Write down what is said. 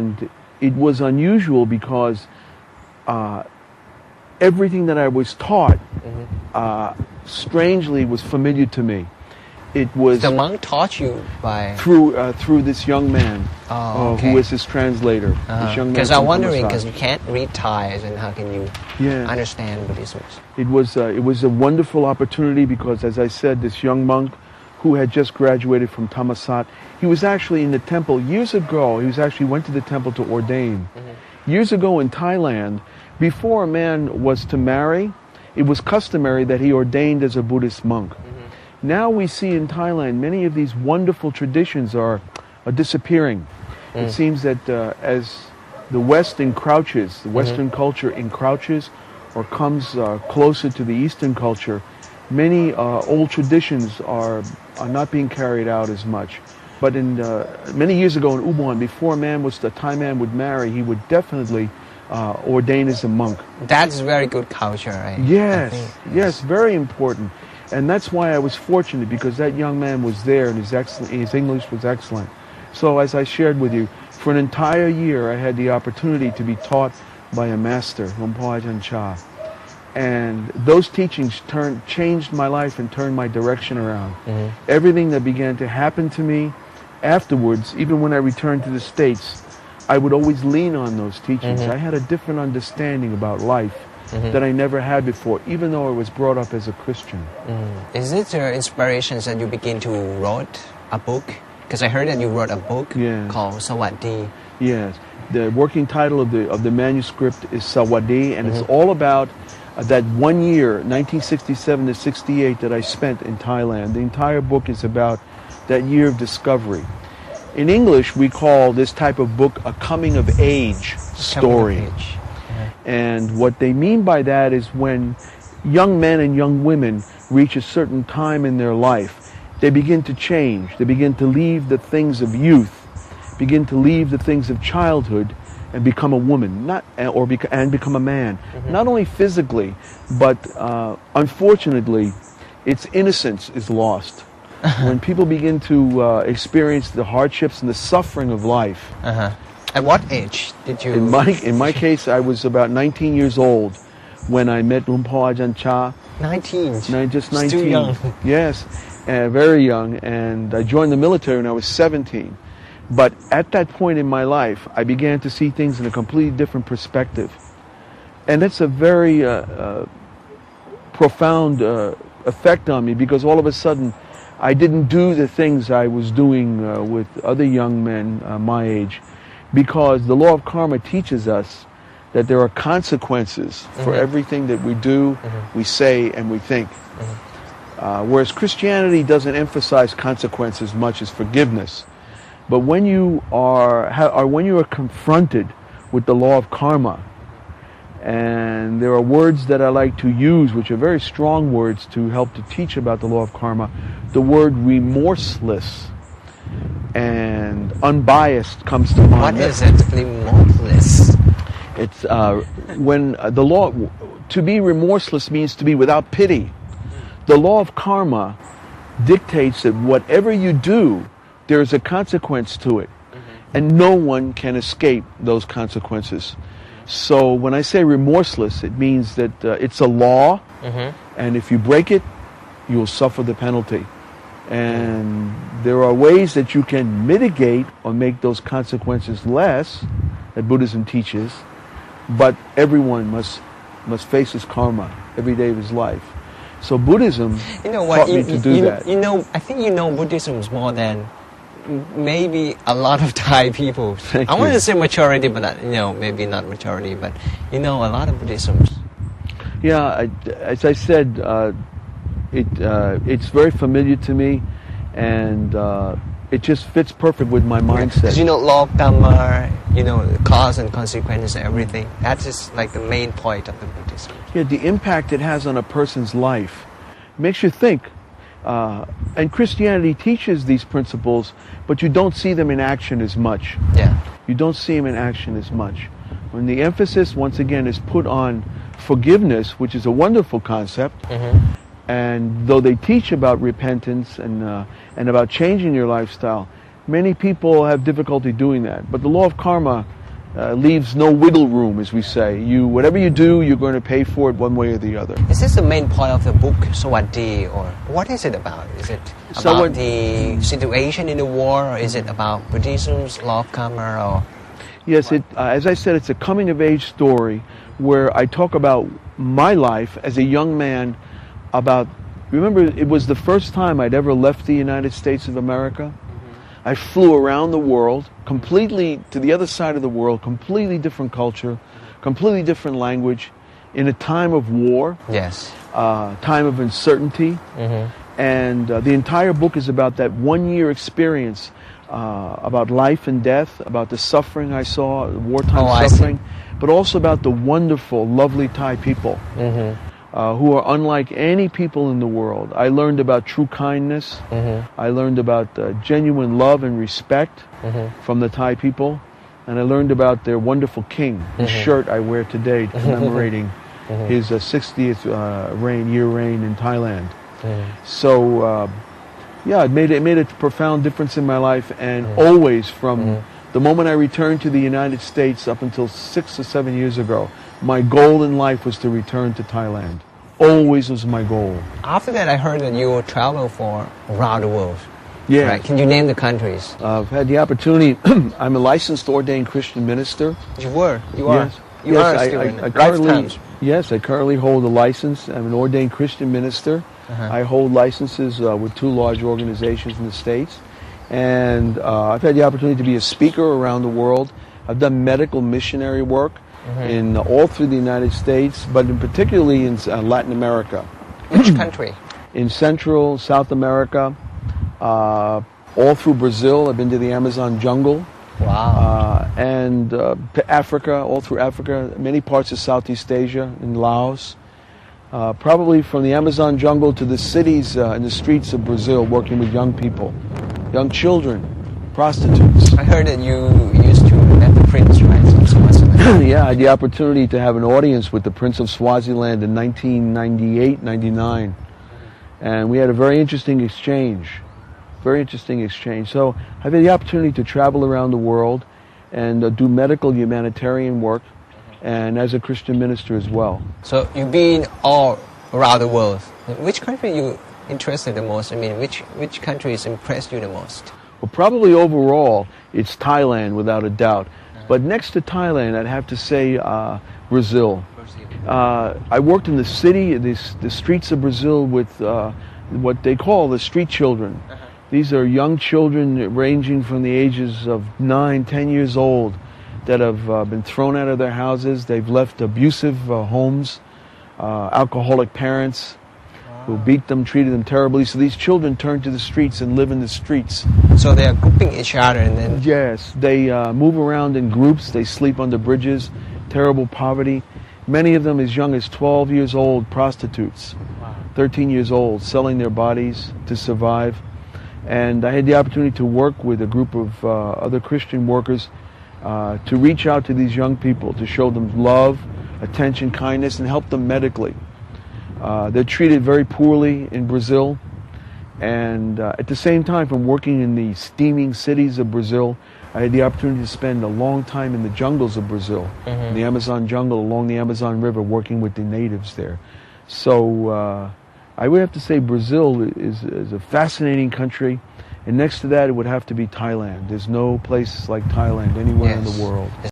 And it was unusual because everything that I was taught, strangely, was familiar to me. It was the monk taught you by through this young man okay. who was his translator. Because I'm wondering, because you can't read Thai, and how can you understand Buddhism? It was a wonderful opportunity because, as I said, this young monk who had just graduated from Thammasat, he was actually in the temple years ago. He went to the temple to ordain. Years ago in Thailand, before a man was to marry, it was customary that he ordained as a Buddhist monk. Now we see in Thailand many of these wonderful traditions are disappearing. It seems that as the West encroaches, the Western culture encroaches or comes closer to the Eastern culture, many old traditions are not being carried out as much. But in many years ago in Ubon, before a Thai man would marry, he would definitely ordain as a monk. That's very good culture, right? Yes, very important. And that's why I was fortunate, because that young man was there and his English was excellent. So as I shared with you, for an entire year I had the opportunity to be taught by a master, Lumpur Ajahn Chah. And those teachings changed my life and turned my direction around. Everything that began to happen to me afterwards, even when I returned to the States, I would always lean on those teachings. I had a different understanding about life that I never had before, even though I was brought up as a Christian. Is it your inspirations that you begin to write a book? Because I heard that you wrote a book called Sawadi. Yes, the working title of the manuscript is Sawadi, and it's all about that 1 year, 1967 to 68, that I spent in Thailand. The entire book is about that year of discovery. In English, we call this type of book a coming-of-age story. And what they mean by that is when young men and young women reach a certain time in their life, they begin to change. They begin to leave the things of youth, begin to leave the things of childhood, and become a woman, and become a man. Not only physically, but unfortunately, its innocence is lost. When people begin to experience the hardships and the suffering of life. At what age did you? In my case, I was about 19 years old when I met Lumpur Ajahn Chah. 19? Just 19. Still young. Yes, very young. And I joined the military when I was 17. But at that point in my life, I began to see things in a completely different perspective. And that's a very profound effect on me, because all of a sudden, I didn't do the things I was doing with other young men my age. Because the law of karma teaches us that there are consequences for everything that we do, we say, and we think. Whereas Christianity doesn't emphasize consequences much as forgiveness. But when you are confronted with the law of karma, and there are words that I like to use, which are very strong words to help to teach about the law of karma, the word remorseless and unbiased comes to mind. What is it, remorseless? It's when the law, to be remorseless means to be without pity. The law of karma dictates that whatever you do, there is a consequence to it, and no one can escape those consequences. So when I say remorseless, it means that it's a law, and if you break it, you'll suffer the penalty. And there are ways that you can mitigate or make those consequences less, that Buddhism teaches, but everyone must face his karma every day of his life. So Buddhism taught me to do that. I think Buddhism is more than maybe a lot of Thai people. I want to say majority, but maybe not majority, but a lot of Buddhisms. Yeah, as I said, it's very familiar to me, and it just fits perfect with my mindset. Because law of Dhamma, cause and consequences, everything. That is like the main point of the Buddhism. Yeah, the impact it has on a person's life makes you think. And Christianity teaches these principles, but you don't see them in action as much. Yeah. You don't see them in action as much. When the emphasis, once again, is put on forgiveness, which is a wonderful concept, and though they teach about repentance and about changing your lifestyle, Many people have difficulty doing that, but the law of karma leaves no wiggle room, as we say. Whatever you do, you're going to pay for it one way or the other. Is this the main point of the book, Sawadi, or what is it about? Is it about the situation in the war, or is it about Buddhism's law of karma? Or yes, as I said, it's a coming-of-age story where I talk about my life as a young man. Remember, it was the first time I'd ever left the United States of America. I flew around the world, completely to the other side of the world, completely different culture, completely different language, in a time of war, yes, time of uncertainty. And the entire book is about that one-year experience, about life and death, about the suffering I saw, wartime suffering, but also about the wonderful, lovely Thai people. Who are unlike any people in the world. I learned about true kindness. I learned about genuine love and respect from the Thai people. And I learned about their wonderful king, whose shirt I wear today, commemorating his 60th year reign in Thailand. So, yeah, it made a profound difference in my life. And always from the moment I returned to the United States up until 6 or 7 years ago, my goal in life was to return to Thailand. Always was my goal. After that, I heard that you travel around the world. Yeah. Right. Can you name the countries? I've had the opportunity. I'm a licensed ordained Christian minister. You are. Yes. You are still in lifetimes. Yes, I currently hold a license. I'm an ordained Christian minister. I hold licenses with 2 large organizations in the States. And I've had the opportunity to be a speaker around the world. I've done medical missionary work in all through the United States, but particularly in Latin America. Which country? In Central, South America, all through Brazil. I've been to the Amazon jungle. Wow. And Africa, all through Africa, many parts of Southeast Asia, in Laos. Probably from the Amazon jungle to the cities and the streets of Brazil, working with young people, young children, prostitutes. I heard that you used to met the prince, right? Yeah, I had the opportunity to have an audience with the Prince of Swaziland in 1998, 99. And we had a very interesting exchange. So I've had the opportunity to travel around the world and do medical humanitarian work, and as a Christian minister as well. So you've been all around the world. Which country you interested the most? I mean, which countries impressed you the most? Well, probably overall, it's Thailand, without a doubt. But next to Thailand, I'd have to say Brazil. I worked in the city, the streets of Brazil with what they call the street children. These are young children ranging from the ages of 9, 10 years old that have been thrown out of their houses. They've left abusive homes, alcoholic parents who beat them, treated them terribly. So these children turn to the streets and live in the streets. So they are grouping each other and then... Yes, they move around in groups. They sleep under bridges, terrible poverty. Many of them as young as 12 years old, prostitutes, 13 years old, selling their bodies to survive. And I had the opportunity to work with a group of other Christian workers to reach out to these young people, to show them love, attention, kindness, and help them medically. They're treated very poorly in Brazil. And at the same time, from working in the steaming cities of Brazil, I had the opportunity to spend a long time in the jungles of Brazil, in the Amazon jungle, along the Amazon River, working with the natives there. So I would have to say Brazil is a fascinating country. And next to that, it would have to be Thailand. There's no place like Thailand anywhere in the world.